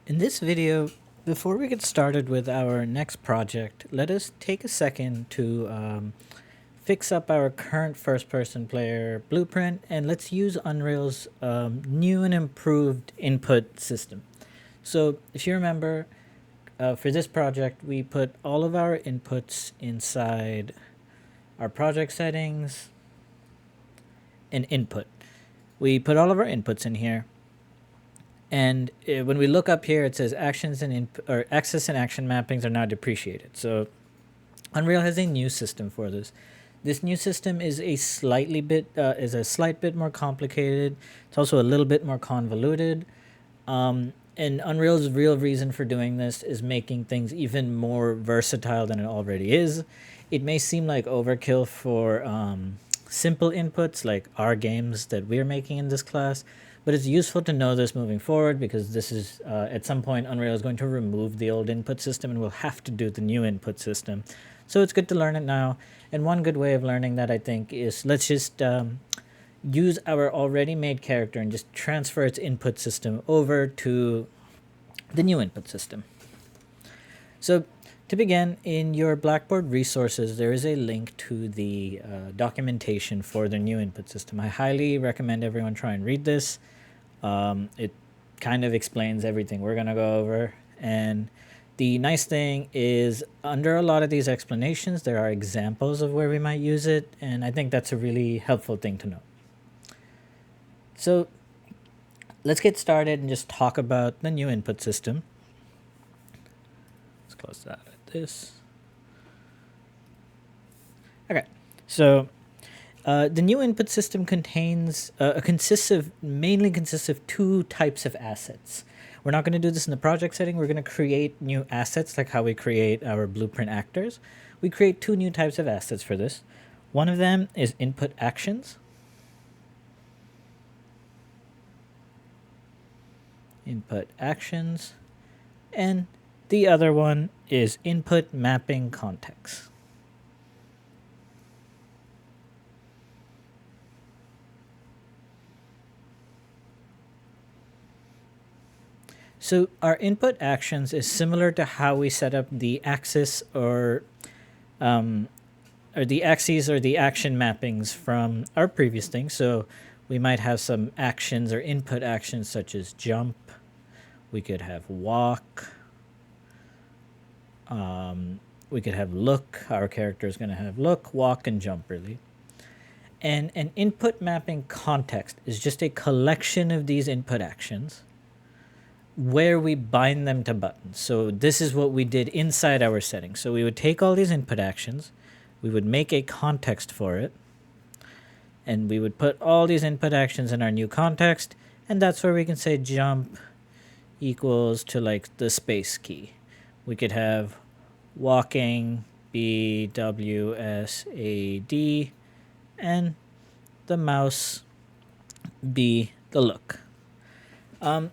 In this video, before we get started with our next project, let us take a second to fix up our current first-person player blueprint, and let's use Unreal's new and improved input system. So if you remember, for this project, we put all of our inputs inside our project settings and input. We put all of our inputs in here. And when we look up here, it says actions and or access and action mappings are now depreciated. So Unreal has a new system for this. This new system is a slight bit more complicated. It's also a little bit more convoluted. And Unreal's real reason for doing this is making things even more versatile than it already is. It may seem like overkill for simple inputs like our games that we're making in this class, but it's useful to know this moving forward because this is at some point Unreal is going to remove the old input system and we'll have to do the new input system. So it's good to learn it now. And one good way of learning that, I think, is let's just use our already made character and just transfer its input system over to the new input system. So to begin, in your Blackboard resources, there is a link to the documentation for the new input system. I highly recommend everyone try and read this. It kind of explains everything we're going to go over. And the nice thing is, under a lot of these explanations, there are examples of where we might use it. And I think that's a really helpful thing to know. So let's get started and just talk about the new input system. Let's close that at this. Okay, so the new input system mainly consists of two types of assets. We're not going to do this in the project setting. We're going to create new assets like how we create our blueprint actors. We create two new types of assets for this. One of them is input actions. Input actions. And the other one is input mapping context. So our input actions is similar to how we set up the axis or the axes or the action mappings from our previous thing. So we might have some actions or input actions such as jump. We could have walk. We could have look. Our character is going to have look, walk, and jump, really. And an input mapping context is just a collection of these input actions where we bind them to buttons. So this is what we did inside our settings. So we would take all these input actions, we would make a context for it, and we would put all these input actions in our new context, and that's where we can say jump equals to like the space key. We could have walking be WSAD and the mouse be the look.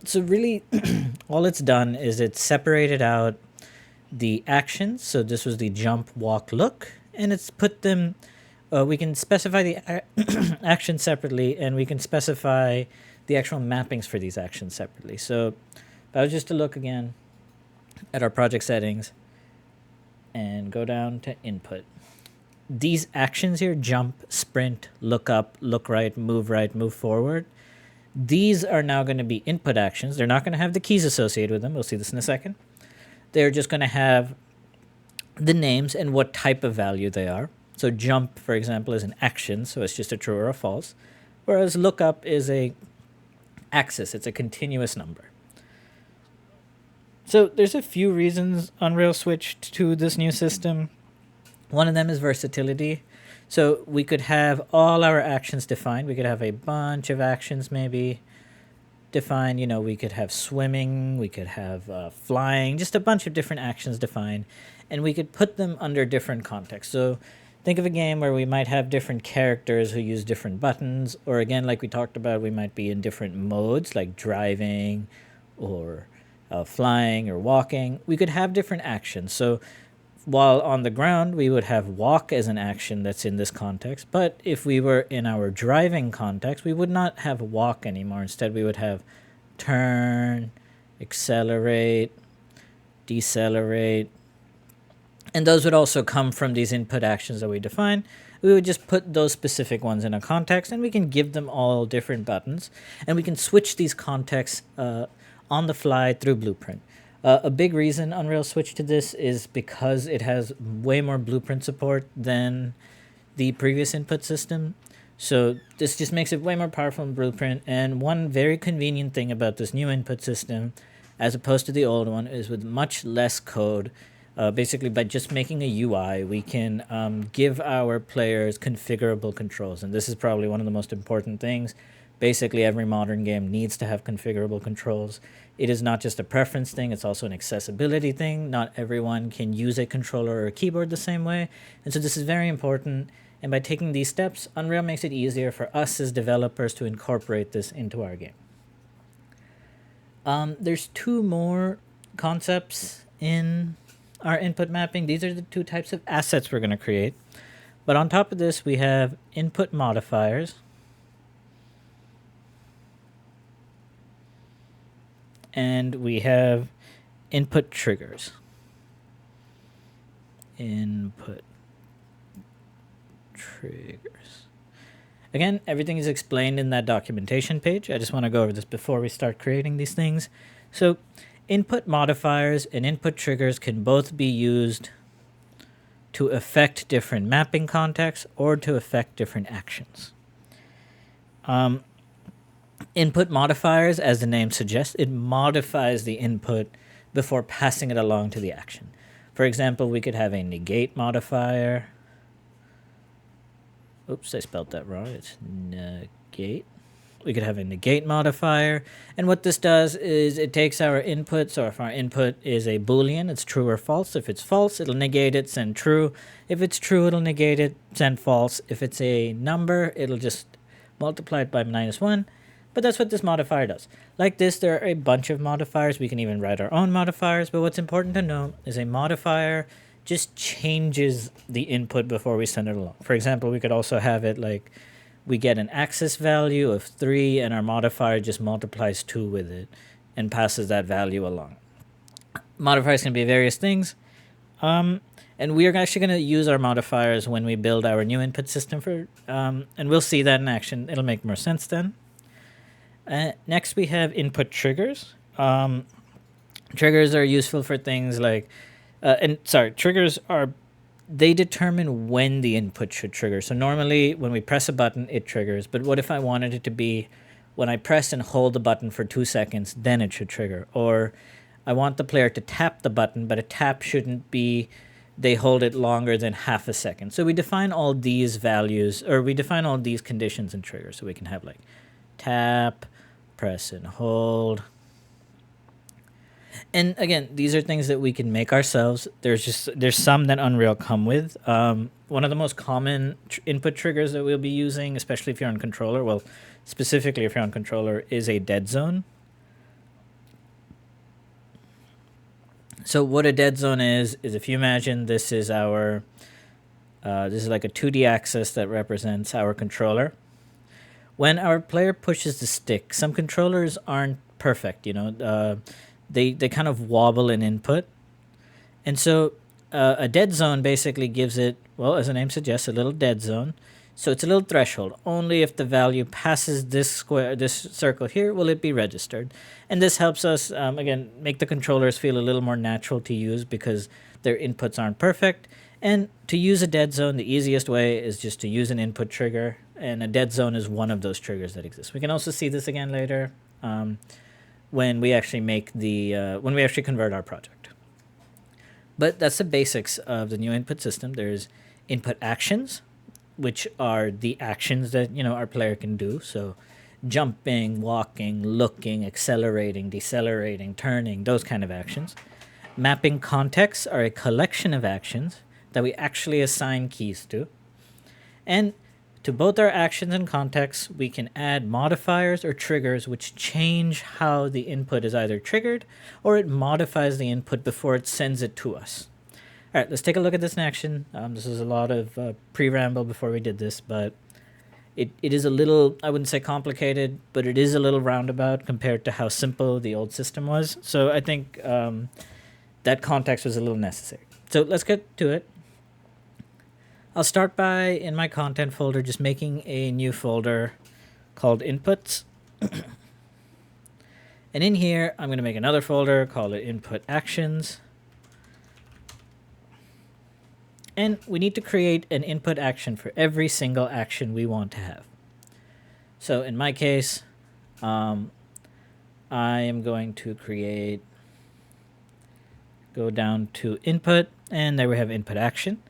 So really, all it's done is it's separated out the actions. So this was the jump, walk, look, and it's put them. We can specify the actions separately, and we can specify the actual mappings for these actions separately. So if I was just to look again at our project settings and go down to input, these actions here, jump, sprint, look up, look right, move forward, these are now going to be input actions. They're not going to have the keys associated with them. We'll see this in a second. They're just going to have the names and what type of value they are. So jump, for example, is an action, so it's just a true or a false. Whereas lookup is a axis. It's a continuous number. So there's a few reasons Unreal switched to this new system. One of them is versatility. So we could have all our actions defined. We could have a bunch of actions maybe defined. You know, we could have swimming, we could have flying, just a bunch of different actions defined. And we could put them under different contexts. So think of a game where we might have different characters who use different buttons. Or again, like we talked about, we might be in different modes like driving or flying or walking. We could have different actions. So while on the ground, we would have walk as an action that's in this context. But if we were in our driving context, we would not have walk anymore. Instead, we would have turn accelerate, decelerate. And those would also come from these input actions that we define. We would just put those specific ones in a context, and we can give them all different buttons. And we can switch these contexts on the fly through Blueprint. A big reason Unreal switched to this is because it has way more Blueprint support than the previous input system. So this just makes it way more powerful in Blueprint. And one very convenient thing about this new input system, as opposed to the old one, is with much less code. Basically, by just making a UI, we can give our players configurable controls. And this is probably one of the most important things. Basically, every modern game needs to have configurable controls. It is not just a preference thing, it's also an accessibility thing. Not everyone can use a controller or a keyboard the same way. And so this is very important. And by taking these steps, Unreal makes it easier for us as developers to incorporate this into our game. There's two more concepts in our input mapping. These are the two types of assets we're going to create. But on top of this, we have input modifiers and we have input triggers. Input triggers. Again, everything is explained in that documentation page. I just want to go over this before we start creating these things. So input modifiers and input triggers can both be used to affect different mapping contexts or to affect different actions. Input modifiers, as the name suggests, it modifies the input before passing it along to the action. For example, we could have a negate modifier. Oops, I spelled that wrong. It's negate. We could have a negate modifier. And what this does is it takes our input. So if our input is a Boolean, it's true or false. If it's false, it'll negate it, send true. If it's true, it'll negate it, send false. If it's a number, it'll just multiply it by -1. But that's what this modifier does. Like this, there are a bunch of modifiers. We can even write our own modifiers. But what's important to know is a modifier just changes the input before we send it along. For example, we could also have it like we get an axis value of 3 and our modifier just multiplies 2 with it and passes that value along. Modifiers can be various things. And we are actually going to use our modifiers when we build our new input system for, and we'll see that in action. It'll make more sense then. Next, we have input triggers. Triggers are useful for things like, triggers are, they determine when the input should trigger. So normally when we press a button, it triggers. But what if I wanted it to be when I press and hold the button for 2 seconds, then it should trigger? Or I want the player to tap the button, but a tap shouldn't be they hold it longer than half a second. So we define all these values, or we define all these conditions and triggers. So we can have like tap, press and hold. And again, these are things that we can make ourselves. There's some that Unreal come with. One of the most common input triggers that we'll be using, especially if you're on controller, well, specifically if you're on controller, is a dead zone. So what a dead zone is if you imagine this is our, this is like a 2D axis that represents our controller. When our player pushes the stick, some controllers aren't perfect, you know, they kind of wobble in input. And so a dead zone basically gives it, well, as the name suggests, a little dead zone. So it's a little threshold. Only if the value passes this square, this circle here, will it be registered. And this helps us, again, make the controllers feel a little more natural to use because their inputs aren't perfect. And to use a dead zone, the easiest way is just to use an input trigger. And a dead zone is one of those triggers that exist. We can also see this again later when we actually make the, when we actually convert our project. But that's the basics of the new input system. There's input actions, which are the actions that, you know, our player can do. So jumping, walking, looking, accelerating, decelerating, turning, those kind of actions. Mapping contexts are a collection of actions that we actually assign keys to. And to both our actions and contexts, we can add modifiers or triggers which change how the input is either triggered or it modifies the input before it sends it to us. All right, let's take a look at this in action. This is a lot of pre-ramble before we did this, but it is a little, I wouldn't say complicated, but it is a little roundabout compared to how simple the old system was. So I think that context was a little necessary. So let's get to it. I'll start by, in my content folder, just making a new folder called inputs. And in here, I'm going to make another folder, call it input actions. And we need to create an input action for every single action we want to have. So in my case, I am going to go down to input, and there we have input action.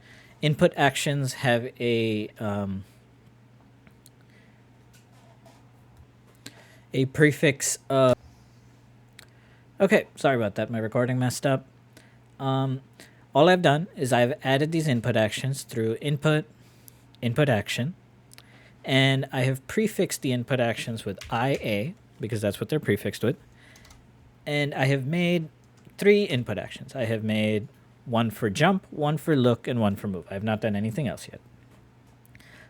Input actions have a prefix of... Okay, sorry about that. My recording messed up. All I've done is I've added these input actions through input action, and I have prefixed the input actions with IA, because that's what they're prefixed with. And I have made 3 input actions. I have made one for jump, one for look, and one for move. I have not done anything else yet.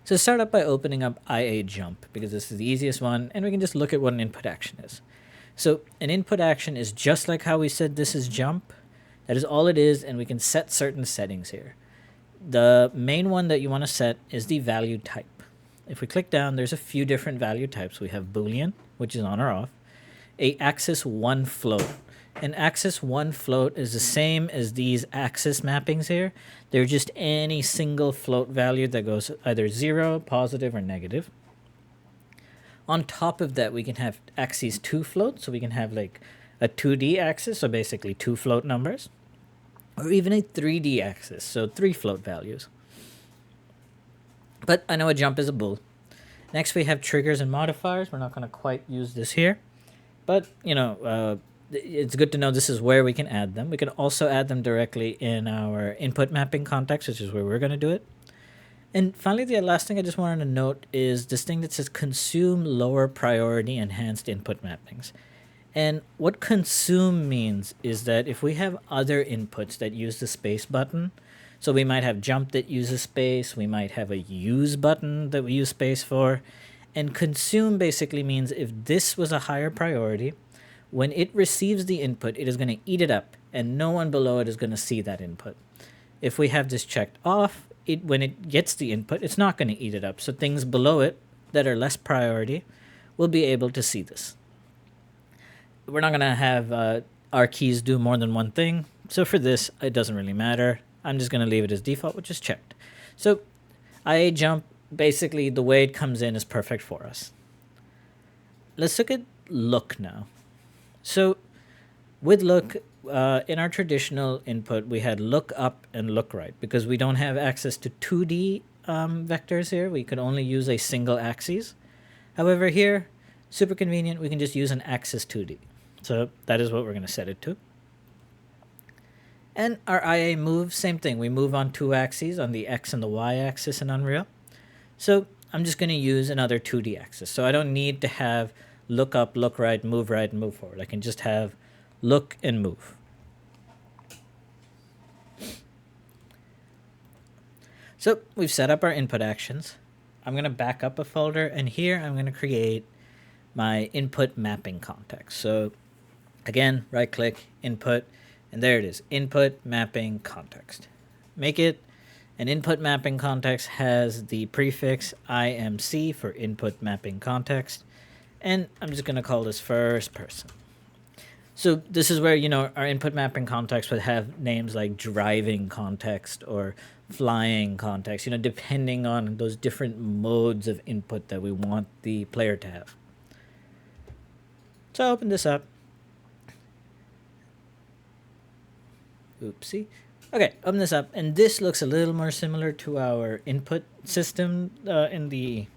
So start up by opening up IA jump, because this is the easiest one, and we can just look at what an input action is. So an input action is just like how we said this is jump. That is all it is, and we can set certain settings here. The main one that you want to set is the value type. If we click down, there's a few different value types. We have Boolean, which is on or off, a axis 1 float. An axis 1 float is the same as these axis mappings here. They're just any single float value that goes either 0, positive, or negative. On top of that, we can have axes 2 float, so we can have like a 2D axis, so basically 2 float numbers, or even a 3D axis, so 3 float values. But I know a jump is a bool. Next, we have triggers and modifiers. We're not going to quite use this here, but it's good to know this is where we can add them. We can also add them directly in our input mapping context, which is where we're going to do it. And finally, the last thing I just wanted to note is this thing that says consume lower priority enhanced input mappings. And what consume means is that if we have other inputs that use the space button, so we might have jump that uses space, we might have a use button that we use space for, and consume basically means if this was a higher priority, when it receives the input, it is going to eat it up, and no one below it is going to see that input. If we have this checked off, when it gets the input, it's not going to eat it up, so things below it that are less priority will be able to see this. We're not going to have our keys do more than one thing, so for this, it doesn't really matter. I'm just going to leave it as default, which is checked. So IA jump, basically the way it comes in is perfect for us. Let's look at look now. So with look, in our traditional input, we had look up and look right, because we don't have access to 2D vectors here. We could only use a single axis. However, here, super convenient, we can just use an axis 2D. So that is what we're going to set it to. And our IA move, same thing. We move on 2 axes, on the X and the Y axis in Unreal. So I'm just going to use another 2D axis. So I don't need to have look up, look right, and move forward. I can just have look and move. So we've set up our input actions. I'm going to back up a folder, and here I'm going to create my input mapping context. So again, right click, input, and there it is, input mapping context. Make it an input mapping context has the prefix IMC for input mapping context, and I'm just going to call this first person. So this is where, our input mapping context would have names like driving context or flying context, depending on those different modes of input that we want the player to have. So I open this up. Oopsie. Okay, open this up, and this looks a little more similar to our input system in the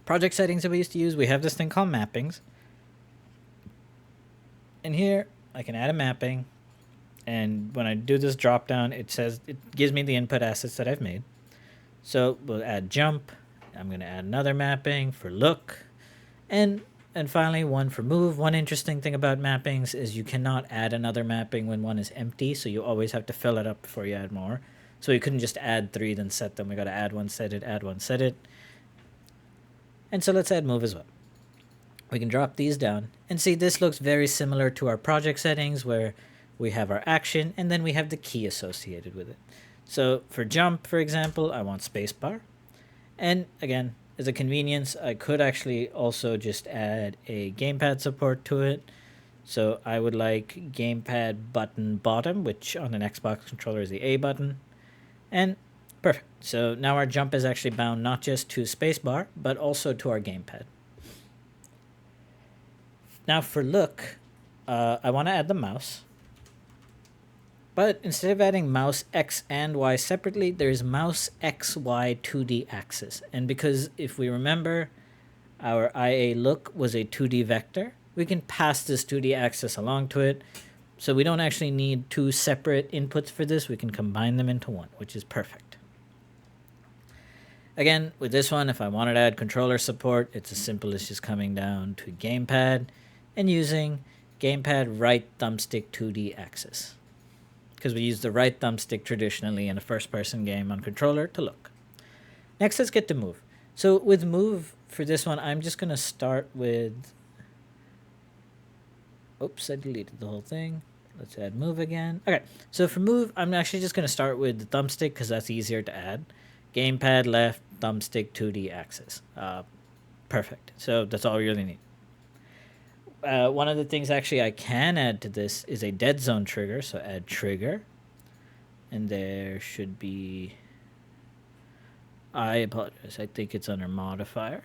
project settings that we used to use. We have this thing called mappings. And here, I can add a mapping, and when I do this drop down, it gives me the input assets that I've made. So we'll add jump. I'm going to add another mapping for look, and finally one for move. One interesting thing about mappings is you cannot add another mapping when one is empty, so you always have to fill it up before you add more. So you couldn't just add 3 then set them. We got to add one, set it, add one, set it. And so let's add move as well. We can drop these down and see this looks very similar to our project settings where we have our action and then we have the key associated with it. So for jump, for example, I want spacebar. And again, as a convenience, I could actually also just add a gamepad support to it. So I would like gamepad button bottom, which on an Xbox controller is the A button. And perfect. So now our jump is actually bound not just to spacebar, but also to our gamepad. Now for look, I want to add the mouse. But instead of adding mouse X and Y separately, there's mouse X, Y 2D axis. And because if we remember, our IA look was a 2D vector, we can pass this 2D axis along to it. So we don't actually need two separate inputs for this. We can combine them into one, which is perfect. Again, with this one, if I wanted to add controller support, it's as simple as just coming down to gamepad and using gamepad right thumbstick 2D axis. Because we use the right thumbstick traditionally in a first-person game on controller to look. Next, let's get to move. So with move, for this one, I'm just going to start with... Oops, I deleted the whole thing. Let's add move again. Okay, so for move, I'm actually just going to start with the thumbstick because that's easier to add. Gamepad left, thumbstick 2D axis. Perfect. So that's all we really need. One of the things actually I can add to this is a dead zone trigger. So add trigger. And there should be... I apologize. I think it's under modifier.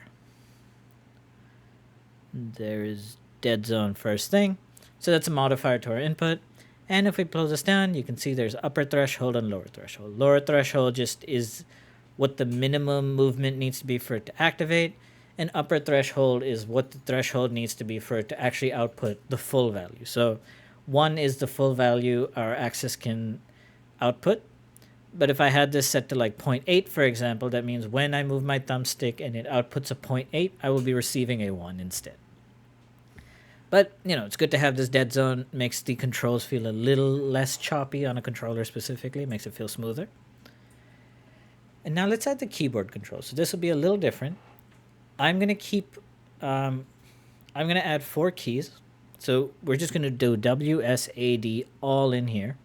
There is dead zone first thing. So that's a modifier to our input. And if we pull this down, you can see there's upper threshold and lower threshold. Lower threshold just is what the minimum movement needs to be for it to activate. And upper threshold is what the threshold needs to be for it to actually output the full value. So 1 is the full value our axis can output. But if I had this set to like 0.8, for example, that means when I move my thumbstick and it outputs a 0.8, I will be receiving a 1 instead. But, you know, it's good to have this dead zone. Makes the controls feel a little less choppy on a controller specifically. Makes it feel smoother. And now let's add the keyboard controls. So this will be a little different. I'm going to keep... I'm going to add 4 keys. So we're just going to do W, S, A, D all in here.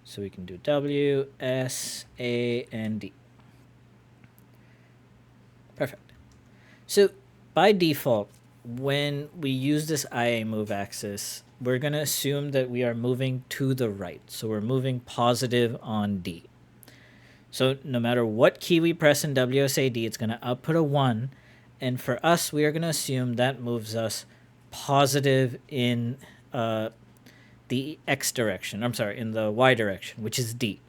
So we can do W, S, A, and D. Perfect. So by default, when we use this IA move axis, we're going to assume that we are moving to the right. So we're moving positive on D. So no matter what key we press in WSAD, it's going to output a 1. And for us, we are going to assume that moves us positive in the X direction. I'm sorry, in the Y direction, which is D.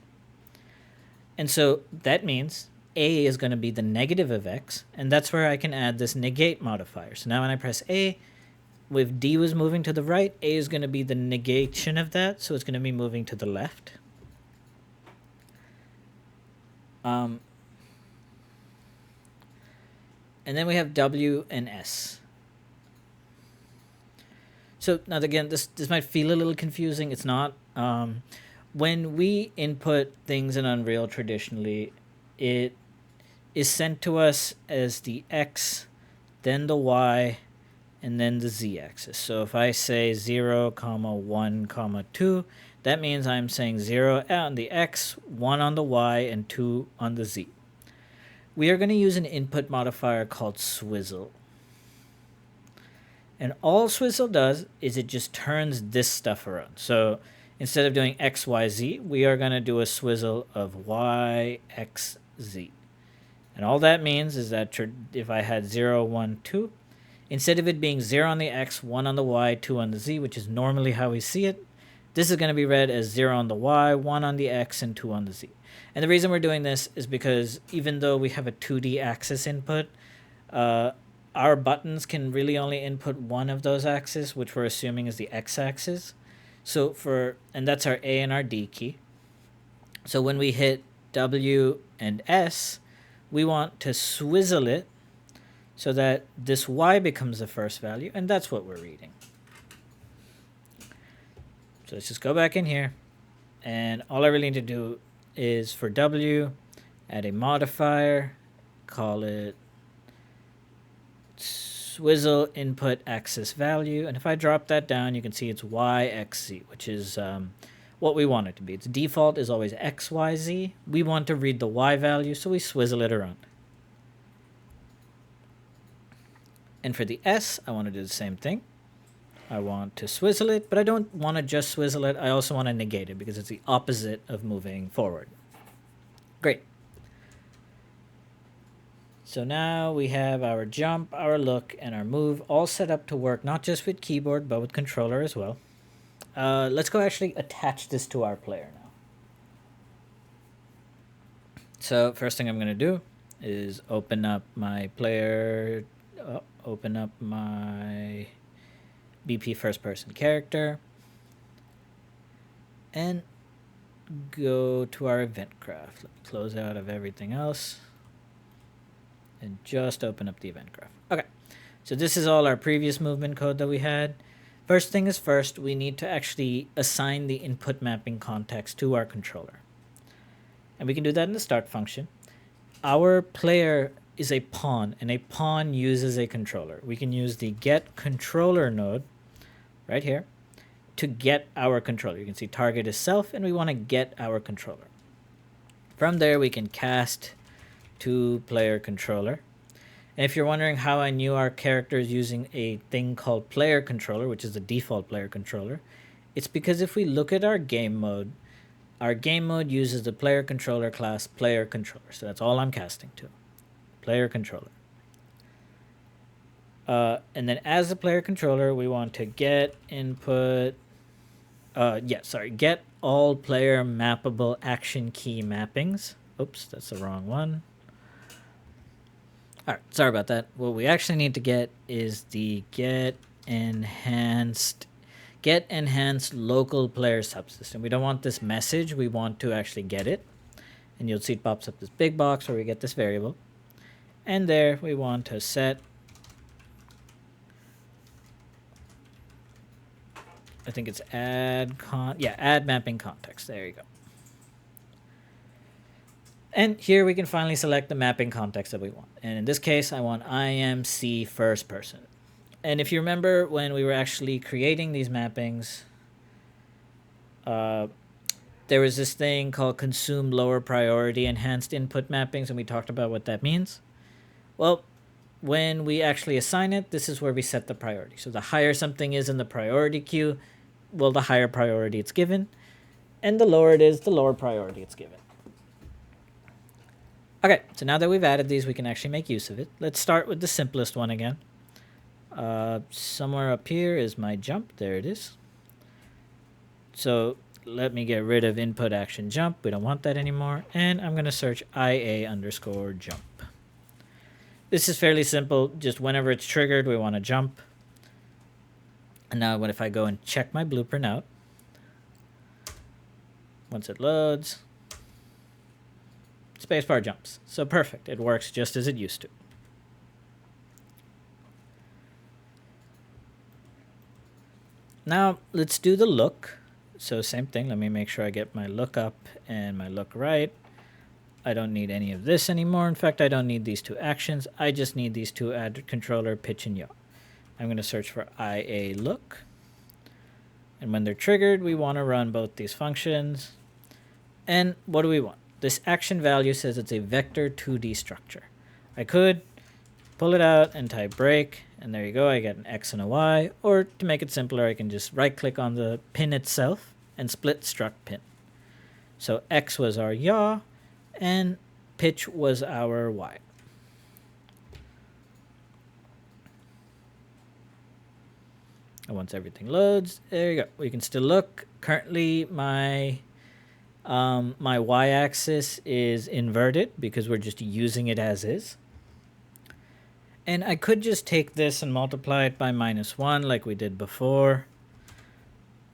And so that means A is going to be the negative of X, and that's where I can add this negate modifier. So now when I press A, if D was moving to the right, A is going to be the negation of that, so it's going to be moving to the left. And then we have W and S. So now again, this might feel a little confusing. It's not. When we input things in Unreal traditionally, it is sent to us as the X, then the Y, and then the Z axis. So if I say 0, 1, 2, that means I'm saying 0 on the X, 1 on the Y, and 2 on the Z. We are going to use an input modifier called swizzle. And all swizzle does is it just turns this stuff around. So instead of doing X, Y, Z, we are going to do a swizzle of Y, X, Z. And all that means is that if I had 0, 1, 2, instead of it being 0 on the X, 1 on the Y, 2 on the Z, which is normally how we see it, this is going to be read as 0 on the Y, 1 on the X, and 2 on the Z. And the reason we're doing this is because even though we have a 2D axis input, our buttons can really only input one of those axes, which we're assuming is the X axis. And that's our A and our D key. So when we hit W and S, we want to swizzle it so that this Y becomes the first value, and that's what we're reading. So let's just go back in here, and all I really need to do is for W, add a modifier, call it swizzle input axis value, and if I drop that down, you can see it's y, x, z, which is what we want it to be. Its default is always x, y, z. We want to read the y value, so we swizzle it around. And for the S, I want to do the same thing. I want to swizzle it, but I don't want to just swizzle it. I also want to negate it because it's the opposite of moving forward. Great. So now we have our jump, our look, and our move all set up to work, not just with keyboard, but with controller as well. Let's go actually attach this to our player now. So first thing I'm going to do is open up my player, open up my BP first person character, and go to our event graph. Let me close out of everything else and just open up the event graph. Okay, so this is all our previous movement code that we had. First thing is first, we need to actually assign the input mapping context to our controller. And we can do that in the start function. Our player is a pawn, and a pawn uses a controller. We can use the get controller node right here to get our controller. You can see target is self, and we want to get our controller. From there, we can cast to player controller. And if you're wondering how I knew our character is using a thing called player controller, which is the default player controller, it's because if we look at our game mode uses the player controller class player controller. So that's all I'm casting to. Player controller. And then as the player controller, we want to get input, get all player mappable action key mappings. Oops, that's the wrong one. All right, sorry about that. What we actually need to get is the get enhanced local player subsystem. We don't want this message. We want to actually get it. And you'll see it pops up this big box where we get this variable. And there we want to set, I think it's add mapping context. There you go. And here we can finally select the mapping context that we want. And in this case, I want IMC first person. And if you remember when we were actually creating these mappings, there was this thing called consume lower priority enhanced input mappings, and we talked about what that means. Well, when we actually assign it, this is where we set the priority. So the higher something is in the priority queue, well, the higher priority it's given. And the lower it is, the lower priority it's given. Okay, so now that we've added these, we can actually make use of it. Let's start with the simplest one again. Somewhere up here is my jump. There it is. So let me get rid of input action jump. We don't want that anymore. And I'm going to search IA underscore jump. This is fairly simple. Just whenever it's triggered, we want to jump. And now if I go and check my blueprint out, once it loads, spacebar jumps. So perfect. It works just as it used to. Now let's do the look. So same thing. Let me make sure I get my look up and my look right. I don't need any of this anymore. In fact, I don't need these two actions. I just need these two add controller pitch and yaw. I'm going to search for IA look. And when they're triggered, we want to run both these functions. And what do we want? This action value says it's a vector 2D structure. I could pull it out and type break, and there you go. I get an X and a Y. Or to make it simpler, I can just right click on the pin itself and split struct pin. So X was our yaw, and pitch was our Y. And once everything loads, there you go. We can still look. Currently, my y-axis is inverted because we're just using it as is. And I could just take this and multiply it by -1 like we did before.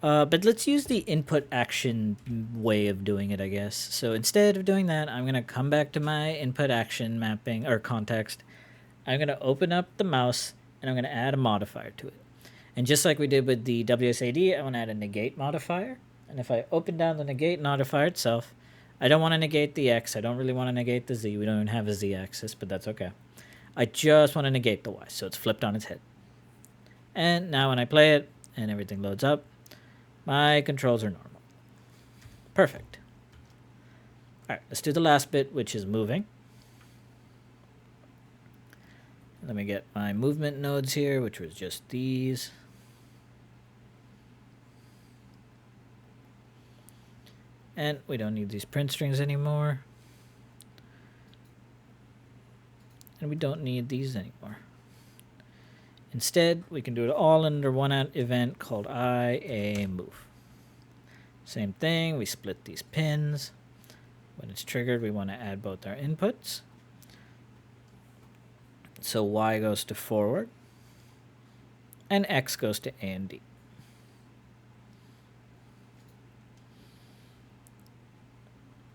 But let's use the input action way of doing it, I guess. So instead of doing that, I'm going to come back to my input action mapping or context. I'm going to open up the mouse and I'm going to add a modifier to it. And just like we did with the WSAD, I want to add a negate modifier. And if I open down the negate modifier itself, I don't want to negate the X. I don't really want to negate the Z. We don't even have a Z axis, but that's okay. I just want to negate the Y, so it's flipped on its head. And now when I play it and everything loads up, my controls are normal. Perfect. All right, let's do the last bit, which is moving. Let me get my movement nodes here, which was just these. And we don't need these print strings anymore. And we don't need these anymore. Instead, we can do it all under one event called IAMove. Same thing, we split these pins. When it's triggered, we want to add both our inputs. So Y goes to forward, and X goes to A and D.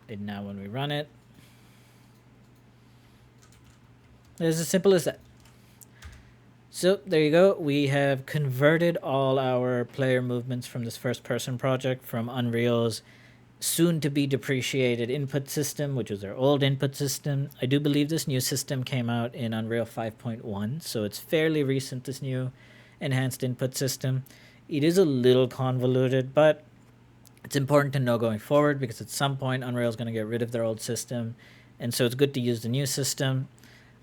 And now when we run it, it's as simple as that. So there you go. We have converted all our player movements from this first person project from Unreal's soon to be depreciated input system, which was our old input system. I do believe this new system came out in Unreal 5.1, so it's fairly recent, this new enhanced input system. It is a little convoluted, but it's important to know going forward because at some point Unreal is going to get rid of their old system, and so it's good to use the new system.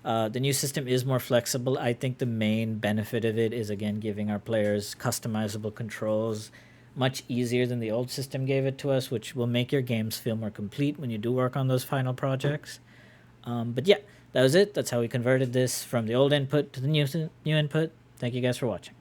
The new system is more flexible. I think the main benefit of it is, again, giving our players customizable controls much easier than the old system gave it to us, which will make your games feel more complete when you do work on those final projects. But yeah, that was it. That's how we converted this from the old input to the new input. Thank you guys for watching.